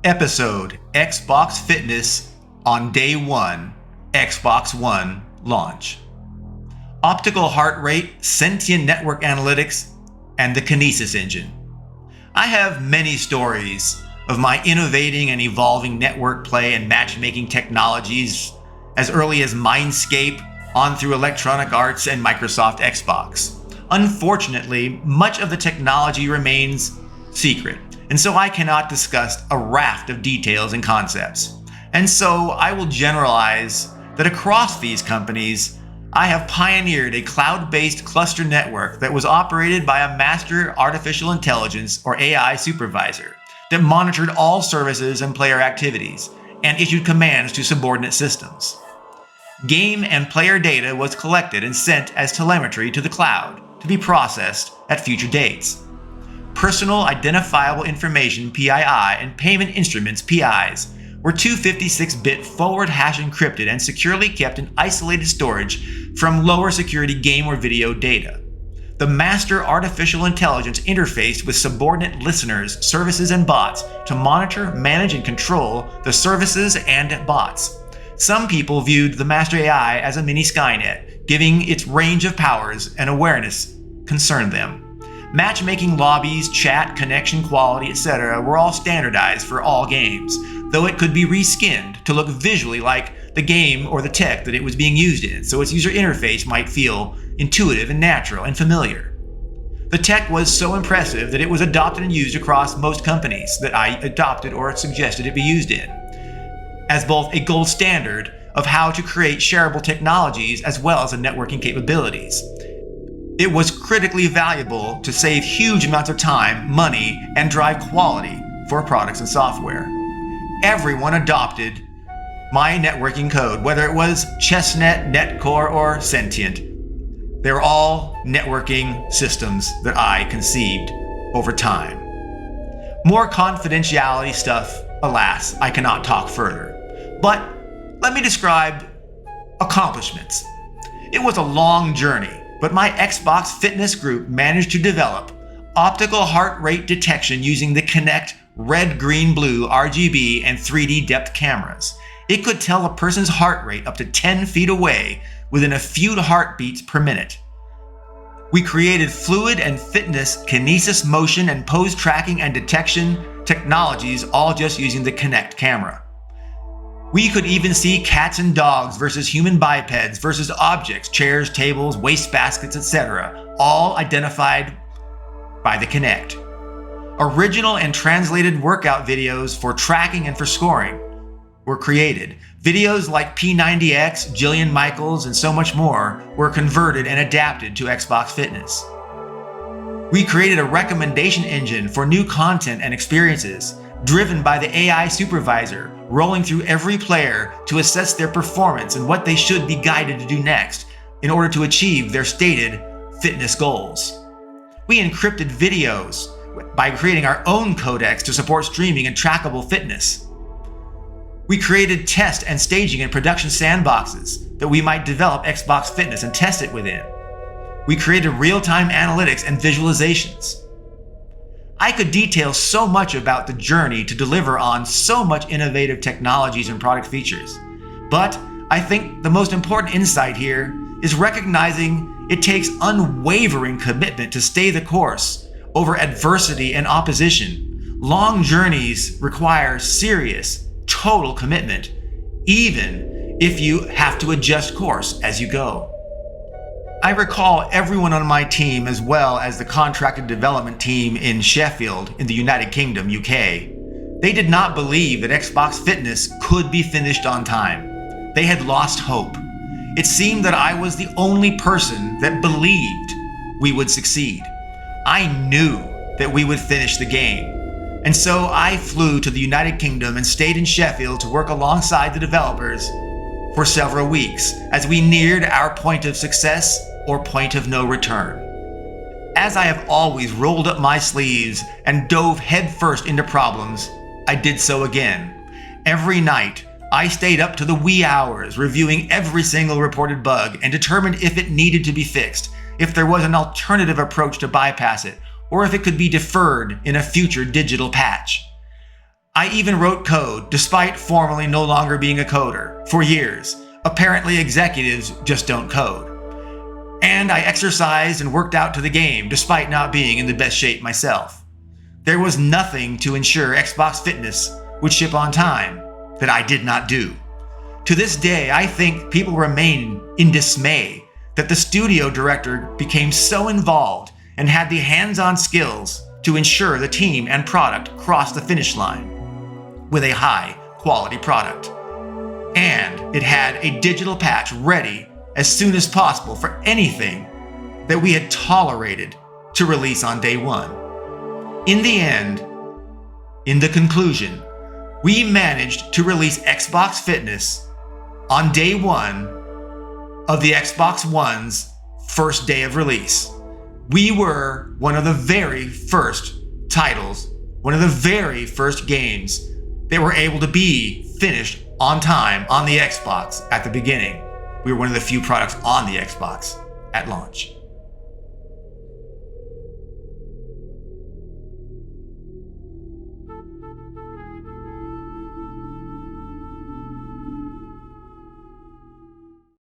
Episode Xbox Fitness on Day 1, Xbox One launch. Optical heart rate, sentient network analytics, and the Kinesis engine. I have many stories of my innovating and evolving network play and matchmaking technologies as early as Mindscape on through Electronic Arts and Microsoft Xbox. Unfortunately, much of the technology remains secret, and so I cannot discuss a raft of details and concepts. And so I will generalize that across these companies, I have pioneered a cloud-based cluster network that was operated by a master artificial intelligence or AI supervisor that monitored all services and player activities and issued commands to subordinate systems. Game and player data was collected and sent as telemetry to the cloud to be processed at future dates. Personal Identifiable Information (PII) and Payment Instruments (PIs) were 256-bit forward hash encrypted and securely kept in isolated storage from lower security game or video data. The master artificial intelligence interfaced with subordinate listeners, services, and bots to monitor, manage, and control the services and bots. Some people viewed the master AI as a mini Skynet, giving its range of powers and awareness concerned them. Matchmaking lobbies, chat, connection quality, etc. were all standardized for all games, though it could be reskinned to look visually like the game or the tech that it was being used in, so its user interface might feel intuitive and natural and familiar. The tech was so impressive that it was adopted and used across most companies that I adopted or suggested it be used in, as both a gold standard of how to create shareable technologies as well as the networking capabilities. It was critically valuable to save huge amounts of time, money, and drive quality for products and software. Everyone adopted my networking code, whether it was Chestnut, Netcore, or Sentient. They're all networking systems that I conceived over time. More confidentiality stuff, alas, I cannot talk further. But let me describe accomplishments. It was a long journey, but my Xbox Fitness group managed to develop optical heart rate detection using the Kinect red, green, blue, RGB, and 3D depth cameras. It could tell a person's heart rate up to 10 feet away within a few heartbeats per minute. We created fluid and fitness, kinesis motion, and pose tracking and detection technologies, all just using the Kinect camera. We could even see cats and dogs versus human bipeds versus objects, chairs, tables, wastebaskets, etc., all identified by the Kinect. Original and translated workout videos for tracking and for scoring were created. Videos like P90X, Jillian Michaels, and so much more were converted and adapted to Xbox Fitness. We created a recommendation engine for new content and experiences, driven by the AI supervisor, rolling through every player to assess their performance and what they should be guided to do next in order to achieve their stated fitness goals. We encrypted videos by creating our own codecs to support streaming and trackable fitness. We created test and staging and production sandboxes that we might develop Xbox Fitness and test it within. We created real-time analytics and visualizations. I could detail so much about the journey to deliver on so much innovative technologies and product features. But I think the most important insight here is recognizing it takes unwavering commitment to stay the course over adversity and opposition. Long journeys require serious, total commitment, even if you have to adjust course as you go. I recall everyone on my team, as well as the contracted development team in Sheffield in the United Kingdom, UK. They did not believe that Xbox Fitness could be finished on time. They had lost hope. It seemed that I was the only person that believed we would succeed. I knew that we would finish the game. And so I flew to the United Kingdom and stayed in Sheffield to work alongside the developers for several weeks as we neared our point of success or point of no return. As I have always rolled up my sleeves and dove headfirst into problems, I did so again. Every night, I stayed up to the wee hours reviewing every single reported bug and determined if it needed to be fixed, if there was an alternative approach to bypass it, or if it could be deferred in a future digital patch. I even wrote code despite formally no longer being a coder for years. Apparently executives just don't code. And I exercised and worked out to the game despite not being in the best shape myself. There was nothing to ensure Xbox Fitness would ship on time that I did not do. To this day, I think people remain in dismay that the studio director became so involved and had the hands-on skills to ensure the team and product crossed the finish line with a high-quality product. And it had a digital patch ready as soon as possible for anything that we had tolerated to release on day one. In the end, in the conclusion, we managed to release Xbox Fitness on day one of the Xbox One's first day of release. We were one of the very first titles, one of the very first games that were able to be finished on time on the Xbox at the beginning. We were one of the few products on the Xbox at launch.